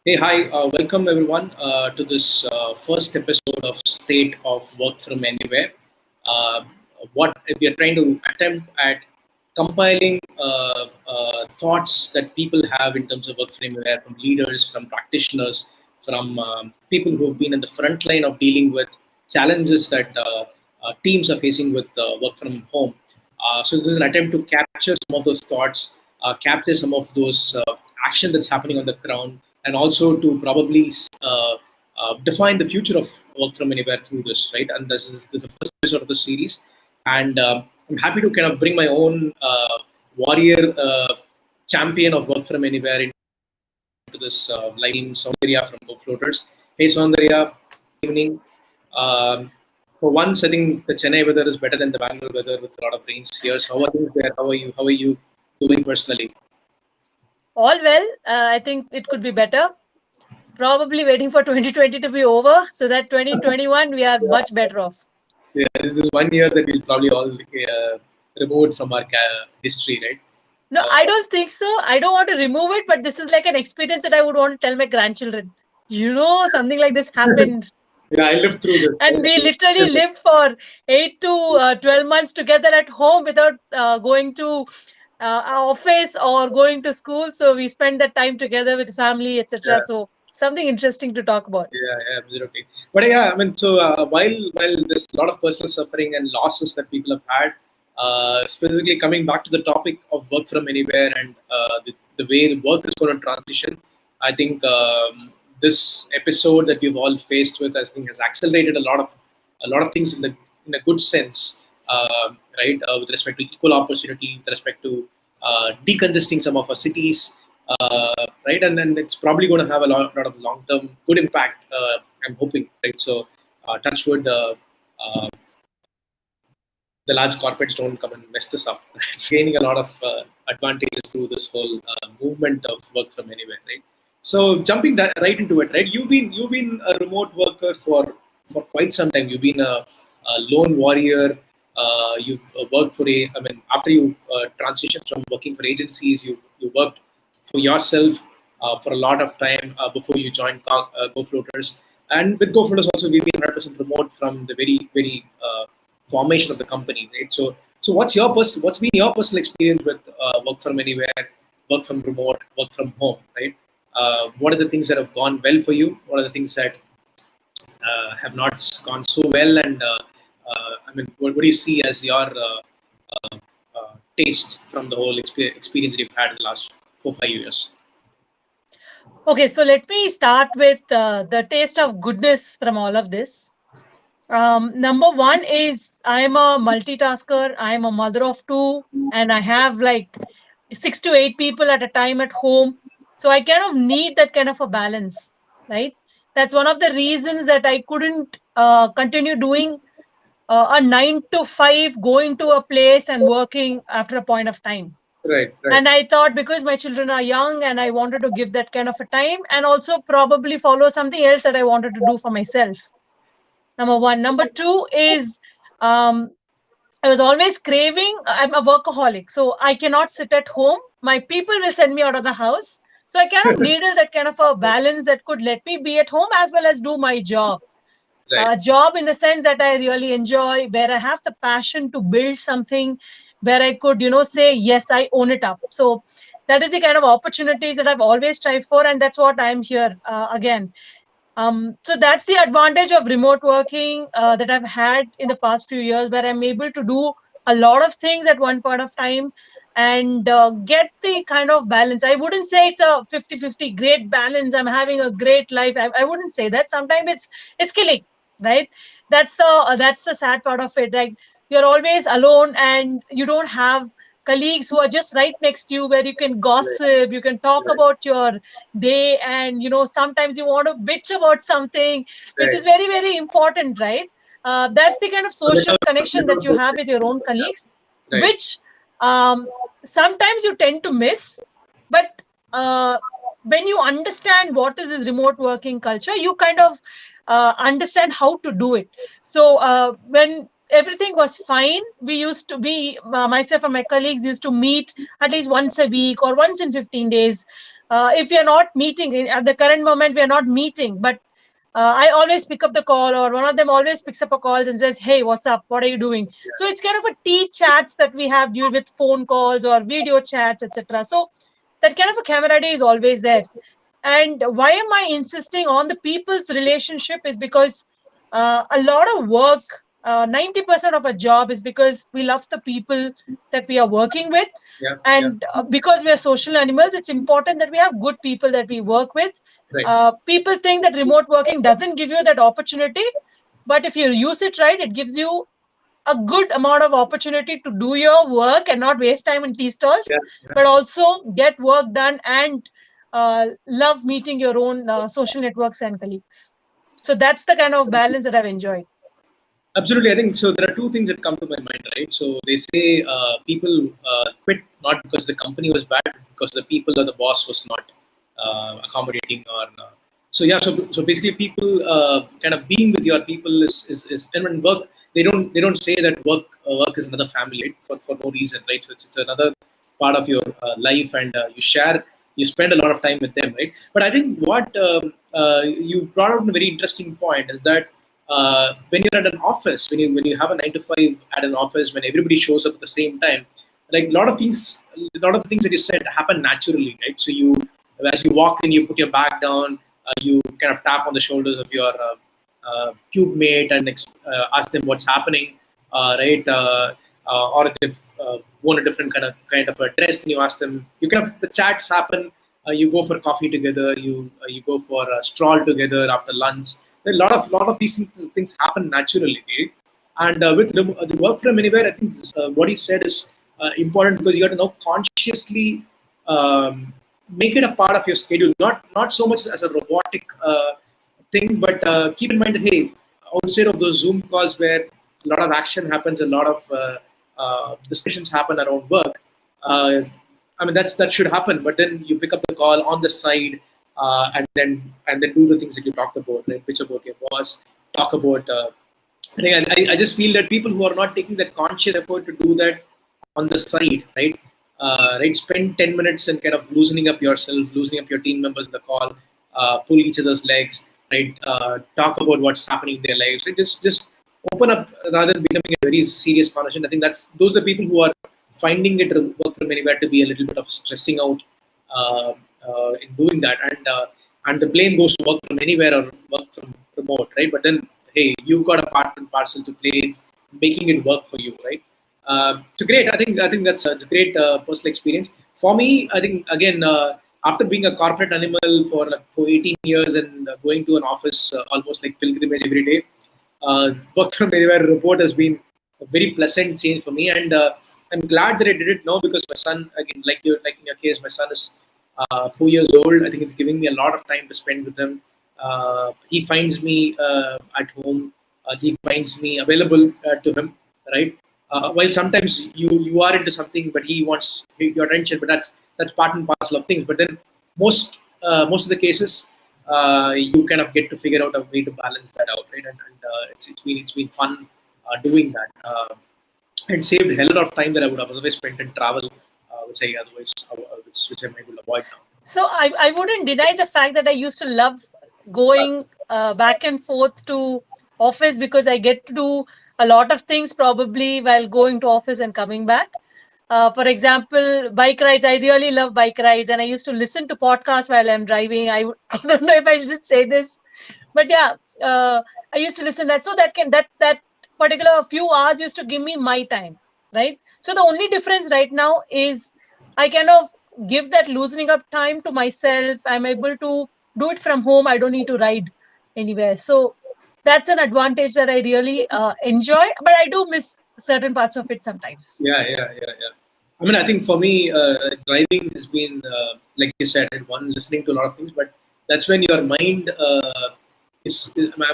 Hey, hi, welcome everyone to this first episode of State of Work from Anywhere. Uh, what we are trying to attempt at compiling thoughts that people have in terms of work from anywhere, from leaders, from practitioners, from people who have been in the front line of dealing with challenges that teams are facing with work from home. So this is an attempt to capture some of those thoughts, capture some of those action that's happening on the ground, and also to probably define the future of work from anywhere through this, right? And this is the first episode of the series, and I'm happy to kind of bring my own warrior champion of work from anywhere into this live team, Soundhariya from GoFloaters. Hey, Soundhariya, evening. Um, for once, I think the Chennai weather is better than the Bangalore weather with a lot of rains here. So how are things there? How are you? How are you doing personally? All well. I think it could be better. Probably waiting for 2020 to be over so that 2021 we are much better off. Yeah, this is 1 year that we'll probably all remove it from our history, right? No, I don't think so. I don't want to remove it, but this is like an experience that I would want to tell my grandchildren. Something like this happened. Yeah, I lived through this. And we literally lived for 8 to 12 months together at home without going to our office or going to school. So we spent that time together with family, etc. Yeah, So something interesting to talk about. yeah, absolutely. But yeah, I mean, so while there's a lot of personal suffering and losses that people have had, specifically coming back to the topic of work from anywhere and the way the work is going to transition, I think this episode that we've all faced with, I think, has accelerated a lot of things in a good sense, right? With respect to equal opportunity, with respect to decongesting some of our cities, right? And then it's probably going to have a lot of long-term good impact. I'm hoping, right? So, touch wood, the large corporates don't come and mess this up. It's gaining a lot of advantages through this whole movement of work from anywhere, right? So, jumping right into it, right? You've been a remote worker for quite some time. You've been a lone warrior. You've worked for I mean, after you transitioned from working for agencies, you worked for yourself for a lot of time before you joined GoFloaters. And with GoFloaters also, we've been 100% remote from the very formation of the company, right? So what's been your personal experience with work from anywhere, work from remote, work from home, right? What are the things that have gone well for you? What are the things that have not gone so well? And I mean, what do you see as your taste from the whole experience that you've had in the last 4 5 years? Okay, so let me start with the taste of goodness from all of this. Number one is I'm a multitasker. I'm a mother of two, and I have like 6 to 8 people at a time at home. So I kind of need that kind of a balance, right? That's one of the reasons that I couldn't continue doing a 9 to 5, going to a place and working after a point of time. Right, right, And I thought because my children are young and I wanted to give that kind of a time and also probably follow something else that I wanted to do for myself. Number one. Number two is um, I was always craving, I'm a workaholic, so I cannot sit at home. My people will send me out of the house. So I kind of needed that kind of a balance that could let me be at home as well as do my job. right, A job in the sense that I really enjoy, where I have the passion to build something, where I could, say, yes, I own it up. So that is the kind of opportunities that I've always strived for. And that's what I'm here again. So that's the advantage of remote working that I've had in the past few years, where I'm able to do a lot of things at one point of time and get the kind of balance. I wouldn't say it's a 50-50 great balance. I'm having a great life. I wouldn't say that. Sometimes it's killing, right? That's the sad part of it. Like you're always alone and you don't have colleagues who are just right next to you where you can right, gossip, you can talk right, about your day, and sometimes you want to bitch about something which right. is very very important, right? That's the kind of So social connection that you have with your own yeah, colleagues, right, which sometimes you tend to miss. But when you understand what is this remote working culture, you kind of understand how to do it. So when everything was fine, we used to be myself and my colleagues used to meet at least once a week or once in 15 days. If we are not meeting at the current moment, we are not meeting, but I always pick up the call, or one of them always picks up a call and says, "Hey, what's up? What are you doing?" So it's kind of a tea chats that we have due with phone calls or video chats, etc. So that kind of a camaraderie is always there. And why am I insisting on the people's relationship is because a lot of work, 90% of a job is because we love the people that we are working with. Yeah, yeah, And because we are social animals, it's important that we have good people that we work with. right. People think that remote working doesn't give you that opportunity, but if you use it right, it gives you a good amount of opportunity to do your work and not waste time in tea stalls, Yeah, but also get work done and love meeting your own social networks and colleagues. So that's the kind of balance that I've enjoyed. absolutely. I think so. There are two things that come to my mind, right? So they say people quit not because the company was bad, because the people or the boss was not accommodating. Or so yeah. So basically, people kind of being with your people is and when work they don't say that work is another family, right? For no reason, right? So it's another part of your life, and you spend a lot of time with them, right? But I think what you brought out a very interesting point is that when you're at an office, when you have a 9 to 5 at an office, when everybody shows up at the same time, like a lot of the things that you said happen naturally, right? So as you walk in, you put your bag down, you kind of tap on the shoulders of your cube mate and ask them what's happening, right? Or if they've worn a different kind of a dress, and you ask them. You kind of the chats happen. You go for coffee together. You go for a stroll together after lunch. A lot of these things happen naturally, right? And with the work from anywhere, I think what you said is important because you got to know consciously make it a part of your schedule, not so much as a robotic thing, but keep in mind that hey, outside of those Zoom calls where a lot of action happens, a lot of discussions happen around work. Uh, I mean that should happen, but then you pick up the call on the side, and then do the things that you talked about, right? Pitch about your boss, talk about. I just feel that people who are not taking that conscious effort to do that on the side, right? Right, spend 10 minutes and kind of loosening up yourself, loosening up your team members in the call, pull each other's legs, right? Talk about what's happening in their lives, right? Just open up rather than becoming a very serious conversation. I think those are the people who are finding it work from anywhere to be a little bit of stressing out uh, in doing that, and the blame goes to work from anywhere or work from remote, right? But then hey, you've got a part and parcel to play in making it work for you, right? So great. I think that's a great personal experience for me. I think again, after being a corporate animal for 18 years and going to an office almost like pilgrimage every day, work from anywhere report has been a very pleasant change for me, and I'm glad that I did it now because my son, again, like in your case, my son is 4 years old. I think it's giving me a lot of time to spend with him. He finds me at home. He finds me available to him, right? While sometimes you are into something, but he wants your attention, but that's part and parcel of things. But then most of the cases, you kind of get to figure out a way to balance that out, right? And it's been fun doing that. And saved a hell lot of time that I would have otherwise spent in travel, which I otherwise which I might will avoid now. So I wouldn't deny the fact that I used to love going back and forth to office because I get to do a lot of things probably while going to office and coming back. For example, bike rides. I really love bike rides, and I used to listen to podcasts while I'm driving. I don't know if I should say this, but yeah, I used to listen that. So that particular few hours used to give me my time, right? So the only difference right now is I kind of give that loosening up time to myself. I'm able to do it from home. I don't need to ride anywhere. So that's an advantage that I really enjoy, but I do miss certain parts of it sometimes. Yeah. I mean, I think for me, driving has been, like you said, one listening to a lot of things, but that's when your mind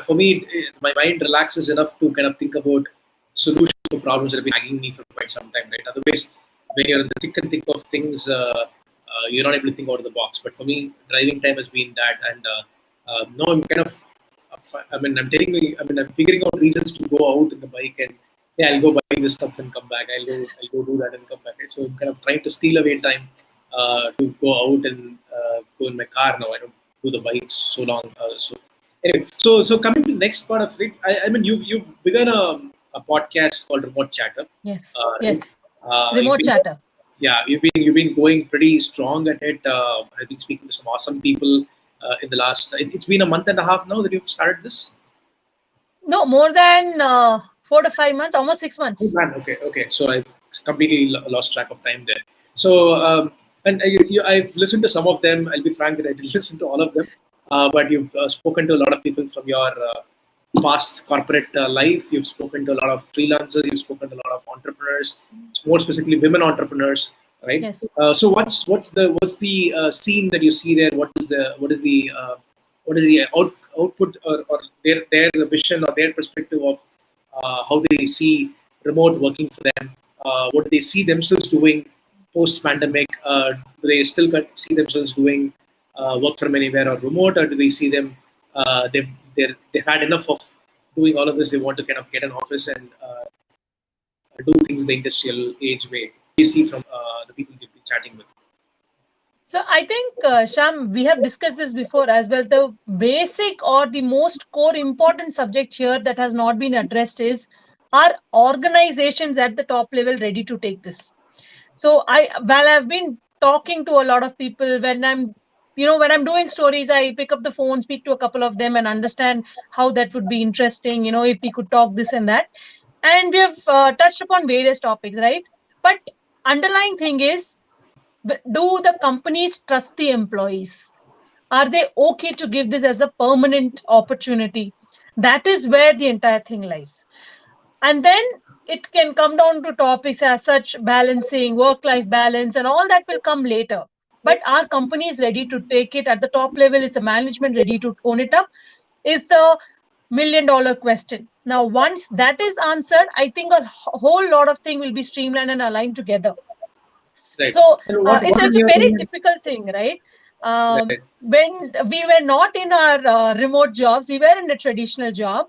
for me, my mind relaxes enough to kind of think about solutions for problems that have been nagging me for quite some time, right? Otherwise, when you're in the thick and thick of things, you're not able to think out of the box. But for me, driving time has been that, and now I'm kind of, I'm figuring out reasons to go out in the bike and yeah, I'll go buy this stuff and come back. I'll go do that and come back. Right? So I'm kind of trying to steal away time to go out and go in my car now. I don't do the bikes so long. So anyway, so coming to the next part of it, I mean you've begun a podcast called Remote Chatter, Yes. right? Yes. You've Remote been, chatter. yeah, you've been going pretty strong at it. I've been speaking to some awesome people in the last. It's been a month and a half now that you've started this. No, more than 4 to 5 months, almost six Oh, months. man, okay, okay. So I completely lost track of time there. So, and I've listened to some of them. I'll be frank that I didn't listen to all of them, but you've spoken to a lot of people from your past corporate life. You've spoken to a lot of freelancers. You've spoken to a lot of entrepreneurs, more specifically women entrepreneurs, right? Yes. So, what's the scene that you see there? What is the output or their vision or their perspective of how they see remote working for them, what do they see themselves doing post pandemic? Do they still see themselves doing work from anywhere or remote, or do they see them they've had enough of doing all of this? They want to kind of get an office and do things the industrial age way. You see from the people you've been chatting with. So I think, Sham, we have discussed this before as well. The basic or the most core important subject here that has not been addressed is, are organizations at the top level ready to take this? So while I've been talking to a lot of people, when I'm doing stories, I pick up the phone, speak to a couple of them, and understand how that would be interesting. If we could talk this and that, and we have touched upon various topics, right? But underlying thing is, do the companies trust the employees? Are they okay to give this as a permanent opportunity? That is where the entire thing lies. And then it can come down to topics as such, balancing work life balance and all that will come later. But are companies ready to take it at the top level? Is the management ready to own it up? Is the $1 million question. Now once that is answered, I think a whole lot of things will be streamlined and aligned together. Right. So And what it's in a your very opinion? typical thing, right? Right. When we were not in our remote jobs, we were in a traditional job.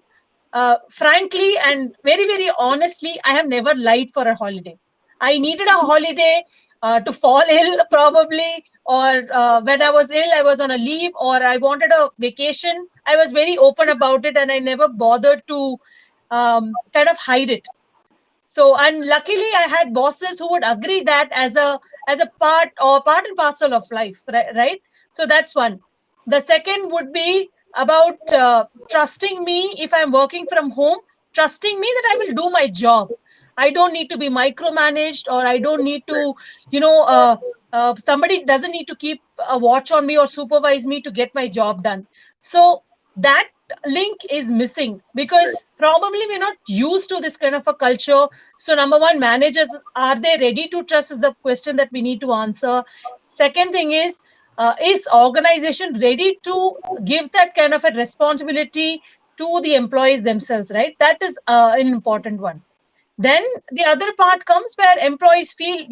Frankly and very, very honestly, I have never lied for a holiday. I needed a holiday to fall ill, probably, or when I was ill, I was on a leave, or I wanted a vacation. I was very open about it, and I never bothered to kind of hide it. So, and luckily I had bosses who would agree that as a part and parcel of life, right? So that's one. The second would be about trusting me if I'm working from home, trusting me that I will do my job. I don't need to be micromanaged, or I don't need to, somebody doesn't need to keep a watch on me or supervise me to get my job done. So that link is missing Right. because probably we're not used to this kind of a culture. So number one, managers, are they ready to trust, is the question that we need to answer. Second thing is organization ready to give that kind of a responsibility to the employees themselves, right? That is an important one. Then the other part comes where employees feel,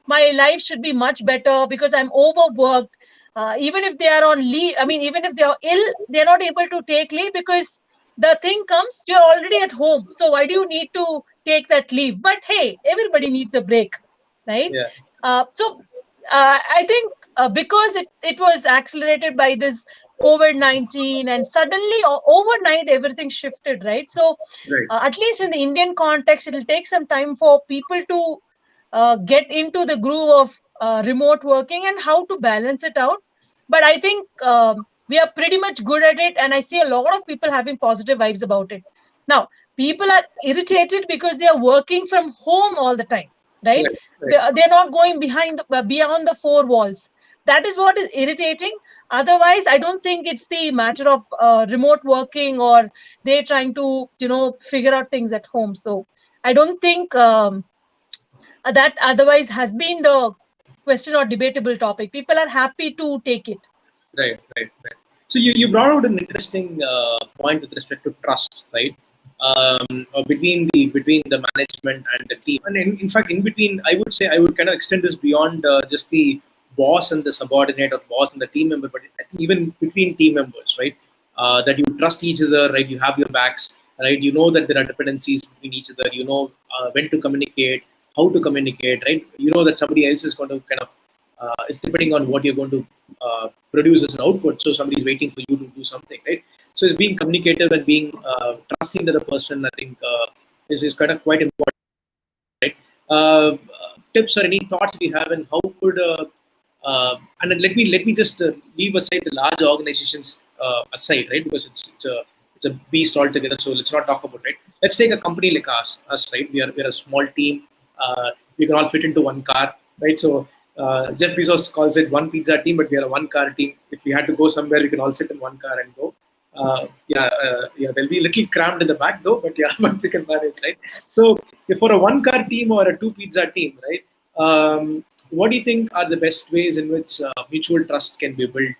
my life should be much better because I'm overworked. Even if they are on leave, I mean, even if they are ill, they're not able to take leave because the thing comes, you're already at home. So why do you need to take that leave? But hey, everybody needs a break, right? Yeah. I think because it was accelerated by this COVID-19, and suddenly overnight everything shifted, right? So Right. at least in the Indian context, it'll take some time for people to get into the groove of remote working and how to balance it out. But I think we are pretty much good at it, and I see a lot of people having positive vibes about it. Now, people are irritated because they are working from home all the time, right? Right. Right. They're not going beyond the four walls. That is what is irritating. Otherwise, I don't think it's the matter of remote working or they're trying to figure out things at home. So I don't think that otherwise has been the question or debatable topic. People are happy to take it. Right, right, right. So you brought out an interesting point with respect to trust, right? Between the management and the team, and in fact, in between, I would say I would kind of extend this beyond just the boss and the subordinate or boss and the team member, but I think even between team members, right? That you trust each other, right? You have your backs, right? You know that there are dependencies between each other. You know when to communicate, how to communicate, right? You know that somebody else is going to kind of It's depending on what you're going to produce as an output. So somebody's waiting for you to do something, right? So it's being communicative and being trusting to the person. I think is kind of quite important. Right? Tips or any thoughts we have, and how could and then let me just leave aside the large organizations aside, right? Because it's a beast altogether. So let's not talk about it. Let's take a company like us, right? We're a small team. We can all fit into one car, right? So Jeff Bezos calls it one pizza team, but we are a one car team. If we had to go somewhere, we can all sit in one car and go. Yeah, they'll be a little crammed in the back though, but yeah, but we can manage, right? So if for a one car team or a two pizza team, right? What do you think are the best ways in which mutual trust can be built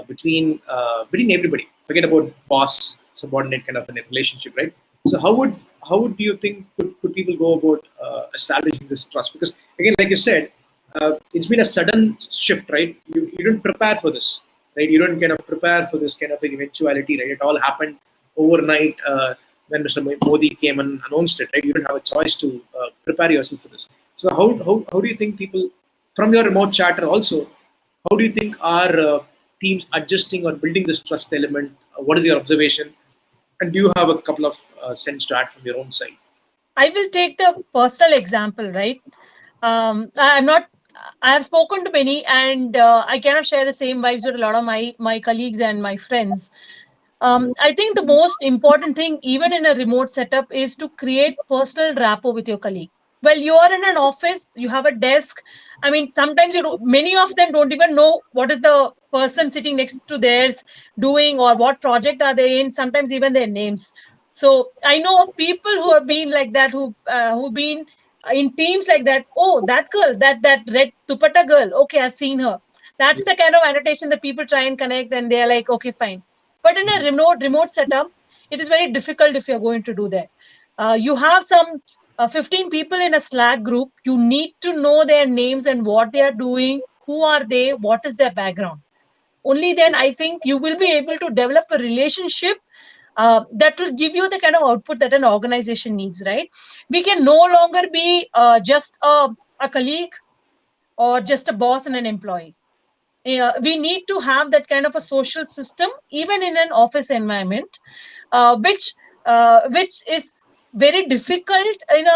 between everybody? Forget about boss subordinate kind of a relationship, right? So how would you think could people go about establishing this trust? Because again, like you said, it's been a sudden shift, right? You didn't prepare for this, right? You don't kind of prepare for this kind of eventuality, right? It all happened overnight when Mr. Modi came and announced it, right? You don't have a choice to prepare yourself for this. So how do you think people, from your remote chatter also, how do you think are teams adjusting or building this trust element? What is your observation? And do you have a couple of cents to add from your own side? I will take the personal example, right? I'm not. I have spoken to many, and I cannot share the same vibes with a lot of my colleagues and my friends. I think the most important thing, even in a remote setup, is to create personal rapport with your colleague. Well, you are in an office, you have a desk. I mean, sometimes many of them don't even know what is the person sitting next to theirs doing or what project are they in. Sometimes even their names. So I know of people who have been like that, who've been in teams like that. Oh, that girl, that red dupatta girl. Okay, I've seen her. That's the kind of annotation that people try and connect, and they're like, okay, fine. But in a remote setup, it is very difficult if you're going to do that. You have some 15 people in a Slack group. You need to know their names and what they are doing. Who are they? What is their background? Only then I think you will be able to develop a relationship that will give you the kind of output that an organization needs, right? We can no longer be just a colleague or just a boss and an employee. We need to have that kind of a social system even in an office environment, which is very difficult in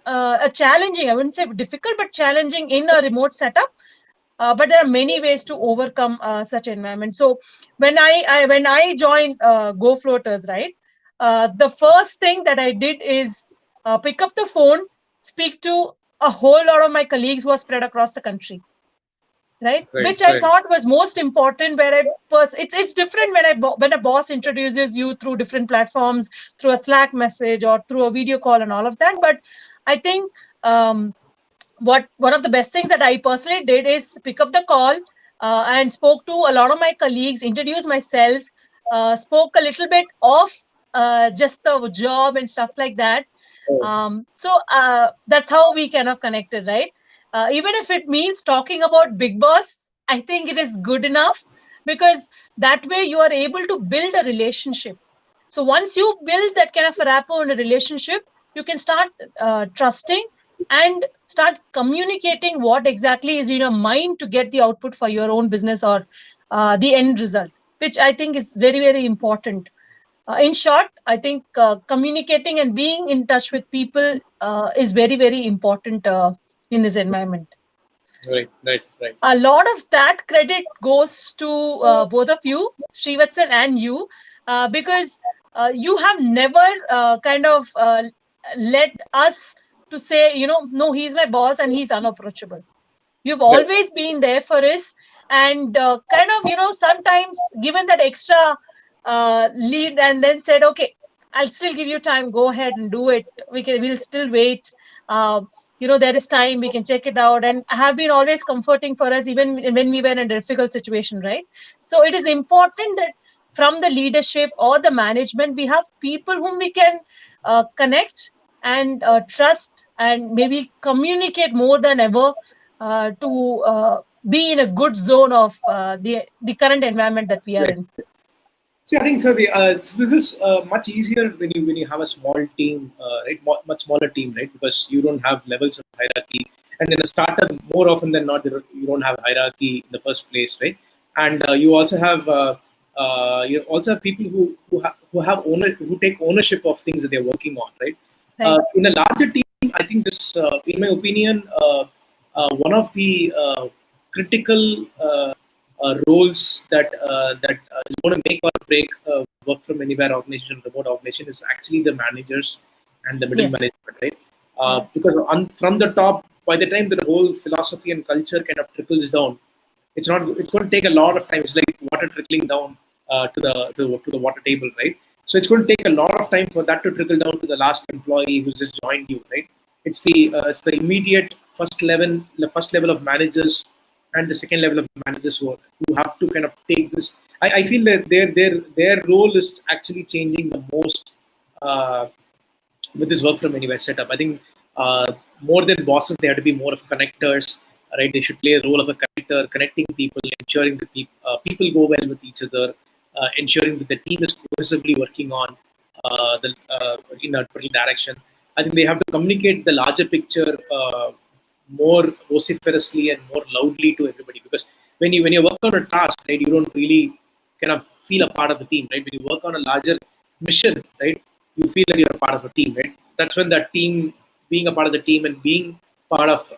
a challenging, I wouldn't say difficult, but challenging in a remote setup. But there are many ways to overcome such environment. So when I joined GoFloaters, right, the first thing that I did is pick up the phone, speak to a whole lot of my colleagues who are spread across the country, right? Right, Which I right. thought was most important. Where it's different when a boss introduces you through different platforms, through a Slack message or through a video call and all of that. But I think what one of the best things that I personally did is pick up the call and spoke to a lot of my colleagues, introduced myself, spoke a little bit of just the job and stuff like that. So that's how we kind of connected, right? Even if it means talking about Big Boss, I think it is good enough, because that way you are able to build a relationship. So once you build that kind of a rapport in a relationship, you can start trusting and start communicating what exactly is in your mind to get the output for your own business or the end result, which I think is very, very important. In short, I think communicating and being in touch with people is very, very important in this environment. Right, right, right. A lot of that credit goes to both of you, Srivatsan and you, because you have never kind of let us to say, no, he's my boss and he's unapproachable. You've Right. always been there for us, and kind of, sometimes given that extra lead and then said, okay, I'll still give you time. Go ahead and do it. We'll still wait. There is time. We can check it out, and have been always comforting for us, even when we were in a difficult situation, right? So it is important that from the leadership or the management, we have people whom we can connect and trust and maybe communicate more than ever to be in a good zone of the current environment that we are Right. in. See, I think so. So this is much easier when you have a small team, right? Much smaller team, right? Because you don't have levels of hierarchy, And in a startup, more often than not, you don't have hierarchy in the first place, right? And you also have people who take ownership of things that they're working on, right? Right. In a larger team, I think this, in my opinion, one of the critical roles that is going to make or break work from anywhere organization, remote organization, is actually the managers and the middle Yes. management, right? Yeah. Because from the top, by the time the whole philosophy and culture kind of trickles down, it's not. It's going to take a lot of time. It's like water trickling down to the water table, right? So it's going to take a lot of time for that to trickle down to the last employee who's just joined you, right? It's the immediate first level of managers and the second level of managers who have to kind of take this. I feel that their role is actually changing the most with this work from anywhere setup. I think more than bosses, they have to be more of connectors, right? They should play a role of a connector, connecting people, ensuring that people go well with each other, ensuring that the team is cohesively working on in a particular direction. I think they have to communicate the larger picture more vociferously and more loudly to everybody, because when you work on a task, right, you don't really kind of feel a part of the team, right? When you work on a larger mission, right, you feel that you're a part of a team, right? That's when that team, being a part of the team and being part of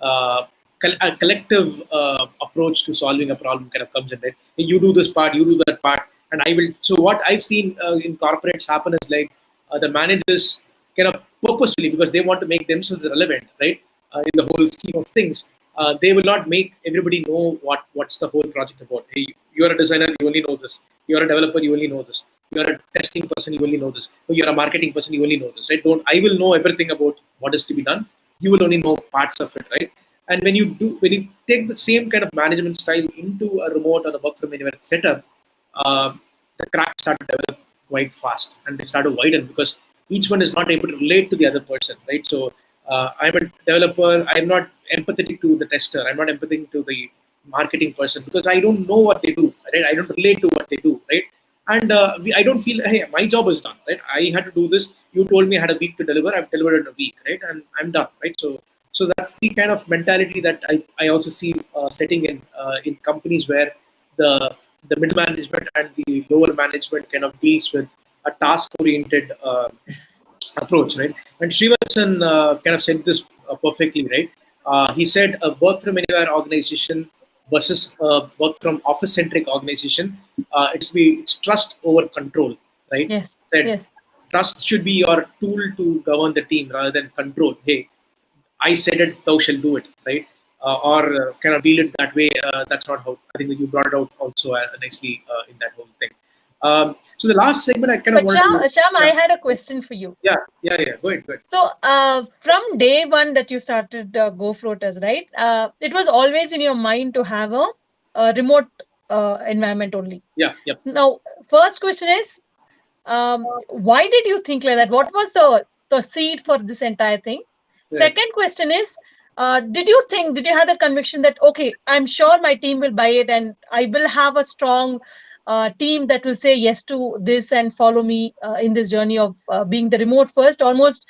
a collective approach to solving a problem kind of comes in, right? You do this part, you do that part, and I will. So what I've seen in corporates happen is like the managers kind of purposefully, because they want to make themselves relevant, right? In the whole scheme of things, they will not make everybody know what's the whole project about. Hey, you're a designer, you only know this. You're a developer, you only know this. You're a testing person, you only know this. Or you're a marketing person, you only know this, right? Don't I will know everything about what is to be done. You will only know parts of it, right? And when you take the same kind of management style into a remote or a work from anywhere setup, the cracks start to develop quite fast, and they start to widen because each one is not able to relate to the other person, right? So I'm a developer. I'm not empathetic to the tester. I'm not empathetic to the marketing person because I don't know what they do, right? I don't relate to what they do, right? And I don't feel, hey, my job is done, right? I had to do this. You told me I had a week to deliver. I've delivered in a week, right? And I'm done, right? So that's the kind of mentality that I also see setting in companies where the middle management and the lower management kind of deals with a task oriented approach, right? And Srivatsan kind of said this perfectly, right? He said a work from anywhere organization versus work from office centric organization, it's trust over control, right? Yes. Said Yes. trust should be your tool to govern the team rather than control. Hey, I said it, thou shall do it, right? Or kind of deal it that way. That's not how I think that you brought it out also nicely in that whole thing. So the last segment I kind of But wanted to, Sham, I yeah, had a question for you. yeah. Go ahead, go ahead. So, from day one that you started GoFloaters, right? It was always in your mind to have a remote environment only. Yeah, yeah. Now, first question is, why did you think like that? What was the seed for this entire thing? Right. Second question is, did you have the conviction that, okay, I'm sure my team will buy it and I will have a strong team that will say yes to this and follow me in this journey of being the remote first, almost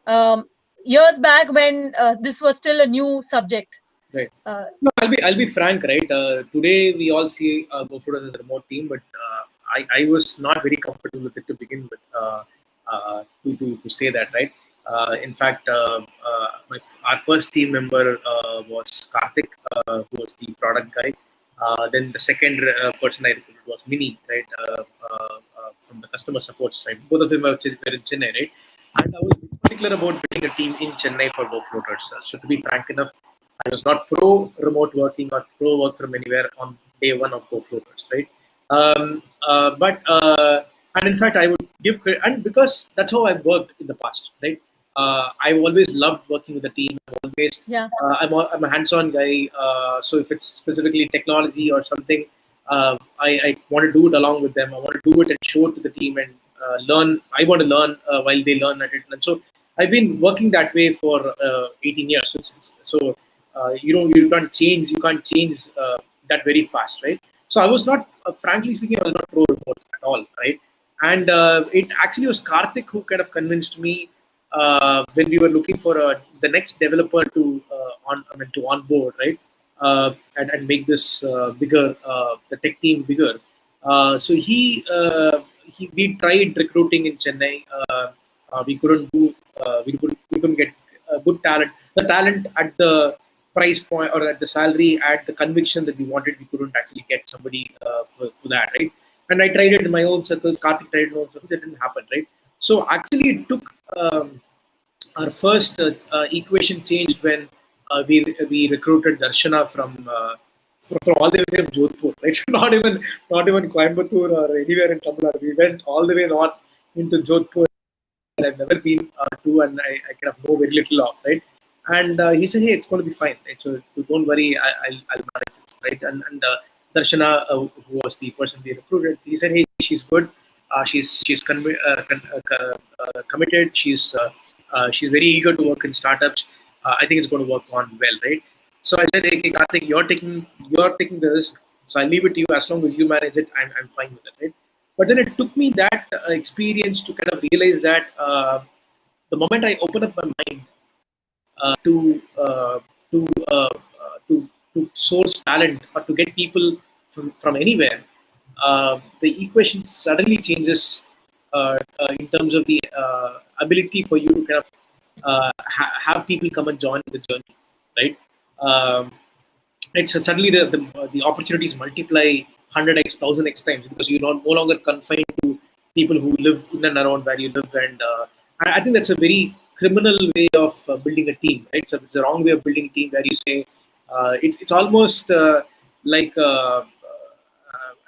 um, years back when this was still a new subject? Right. Uh, No, I'll be frank, right? Today we all see GoFloaters as a remote team, but I was not very comfortable with it to begin with. To say that, right? In fact, our first team member was Karthik, who was the product guy. Then the second person I recruited was Mini, right? From the customer support side. Both of them were in Chennai, right? And I was particular about building a team in Chennai for GoFloaters. So to be frank enough, I was not pro remote working or pro work from anywhere on day one of GoFloaters, right? And in fact, I would give credit, and because that's how I've worked in the past, right? I've always loved working with a team. yeah. I'm a hands-on guy. So if it's specifically technology or something, I want to do it along with them. I want to do it and show it to the team and learn. I want to learn while they learn at it. And so I've been working that way for 18 years. You can't change that very fast, right? So I was not, frankly speaking, I was not pro remote at all, right? And it actually was Karthik who kind of convinced me when we were looking for the next developer to to onboard, right? And make this bigger, the tech team bigger. We tried recruiting in Chennai. We couldn't do. We couldn't get good talent. The talent at the price point or at the salary, at the conviction that we wanted, we couldn't actually get somebody for that, right? And I tried it in my own circles. Karthik tried it in his own circles. It didn't happen, right? So actually, it took our first equation changed when we recruited Darshana from all the way from Jodhpur, right? Not even Coimbatore or anywhere in Tamil Nadu. We went all the way north into Jodhpur. I've never been to, and I kind of know very little of, right? And he said, "Hey, it's going to be fine. Right? So don't worry, I'll manage this, right?" And Darshana, who was the person we recruited, he said, "Hey, she's good. She's committed. She's very eager to work in startups. I think it's going to work on well, right?" So I said, "Hey, Karthik, you're taking the risk. So I leave it to you. As long as you manage it, I'm fine with it, right?" But then it took me that experience to kind of realize that the moment I open up my mind to to to source talent or to get people from anywhere, the equation suddenly changes in terms of the ability for you to kind of have people come and join the journey, right? It's suddenly the opportunities multiply 100x, 1000x times because you're no longer confined to people who live in and around where you live. And I think that's a very criminal way of building a team, right? So it's a wrong way of building a team where you say it's almost like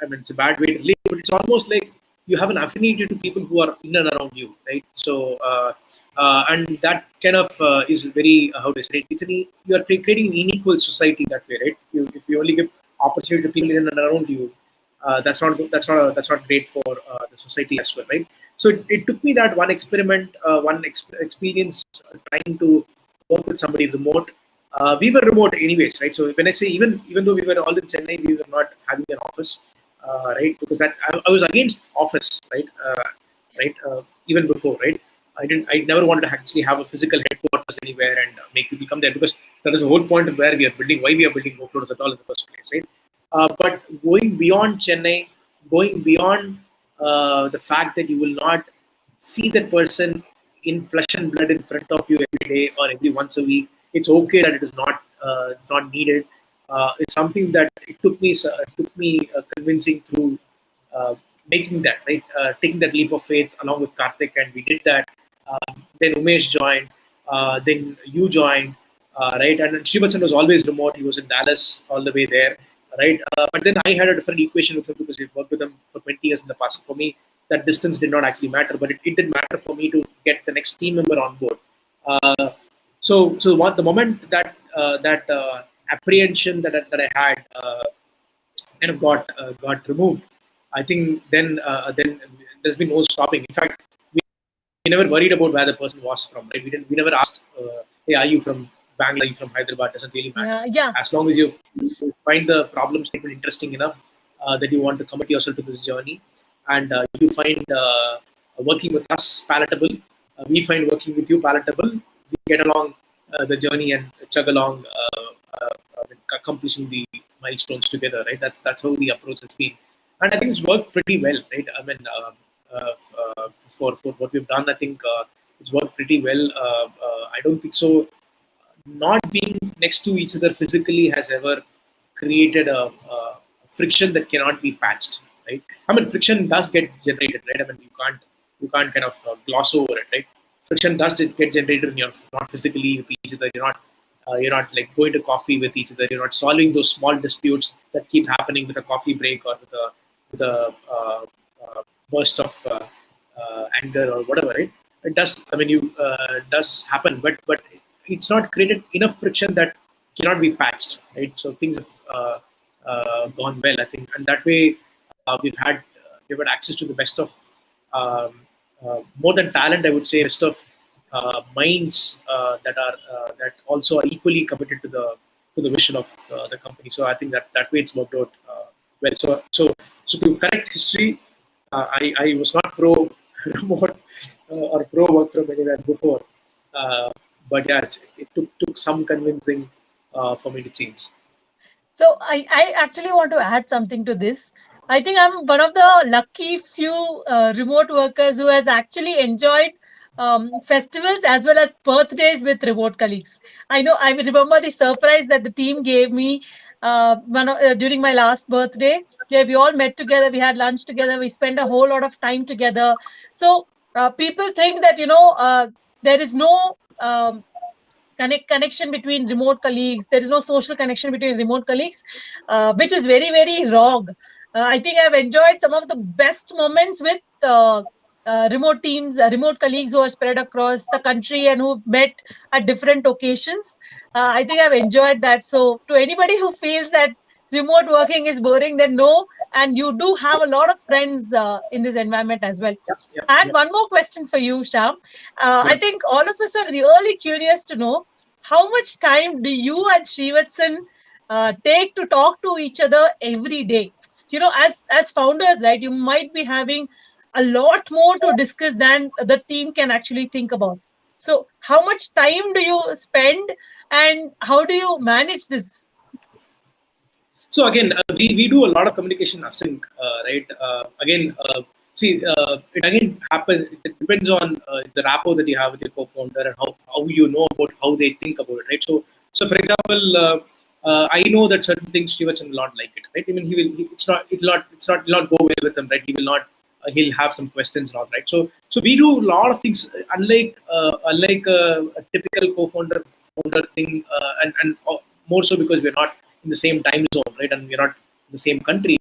I mean, it's a bad way to live, but it's almost like you have an affinity to people who are in and around you, right? So, and that kind of is very, how to say it, you are creating an unequal society that way, right? If you only give opportunity to people in and around you, that's not great for the society as well, right? So it took me that one experiment, experience trying to work with somebody remote. We were remote anyways, right? So when I say even though we were all in Chennai, we were not having an office, right? Because I was against office, right? Even before, right? I never wanted to actually have a physical headquarters anywhere and make people come there because that is the whole point of where we are building, why we are building GoFloaters at all in the first place, right? But going beyond Chennai, going beyond the fact that you will not see that person in flesh and blood in front of you every day or every once a week. It's okay that it is not needed. It's something that it took me convincing through making that right, taking that leap of faith along with Karthik, and we did that. Then Umesh joined, then you joined, right? And then Srivatsan was always remote; he was in Dallas all the way there, right? But then I had a different equation with him because we worked with him for 20 years in the past. For me, that distance did not actually matter, but it did matter for me to get the next team member on board. So what the moment that apprehension that I had kind of got removed, I think then there's been no stopping. In fact, we never worried about where the person was from, right? We never asked, hey, are you from Bangalore? Are you from Hyderabad? Doesn't really matter. Yeah. As long as you find the problem statement interesting enough that you want to commit yourself to this journey, and you find working with us palatable, we find working with you palatable. We get along the journey and chug along, accomplishing the milestones together, right? That's how the approach has been, and I think it's worked pretty well, right? I mean, for what we've done, I think it's worked pretty well. I don't think so. Not being next to each other physically has ever created a friction that cannot be patched, right? I mean, friction does get generated, right? I mean, you can't kind of gloss over it, right? Friction does get generated when you're not physically with each other. You're not like going to coffee with each other. You're not solving those small disputes that keep happening with a coffee break or with a burst of anger or whatever, right? It does. I mean, you does happen, but it's not created enough friction that cannot be patched, right? So things have gone well, I think, and that way we've had access to the best of more than talent, I would say, best of minds that also are equally committed to the vision of the company. So I think that way it's worked out well. So to correct history, I was not pro remote or pro work from anywhere before, but yeah, it took some convincing for me to change. So I actually want to add something to this. I think I'm one of the lucky few remote workers who has actually enjoyed festivals as well as birthdays with remote colleagues. I know I remember the surprise that the team gave me during my last birthday. Yeah, we all met together, we had lunch together, we spent a whole lot of time together. So people think that there is no connection between remote colleagues. There is no social connection between remote colleagues, which is very, very wrong. I think I've enjoyed some of the best moments with remote teams, remote colleagues who are spread across the country and who've met at different occasions. I think I've enjoyed that. So, to anybody who feels that remote working is boring, then no. And you do have a lot of friends in this environment as well. Yeah, yeah, And yeah, one more question for you, Sham. I yeah. think all of us are really curious to know how much time do you and Srivatsan take to talk to each other every day? As founders, right, you might be having a lot more to discuss than the team can actually think about. So, how much time do you spend, and how do you manage this? So again, we do a lot of communication async, right? It again happens. It depends on the rapport that you have with your co-founder and how you know about how they think about it, right? So for example, I know that certain things Srivachan will not like it, right? I mean, it'll not go well with him, right? He will not. He'll have some questions and all, right? So we do a lot of things, unlike a typical founder thing, and more so because we're not in the same time zone, right? And we're not in the same country.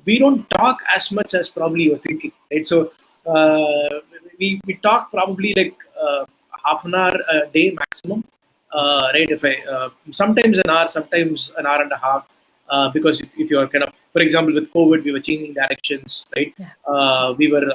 We don't talk as much as probably you're thinking, right? So we talk probably like half an hour a day maximum, right? If I sometimes an hour, sometimes an hour and a half, because if you're kind of, for example, with COVID, we were changing directions, right? Yeah. We were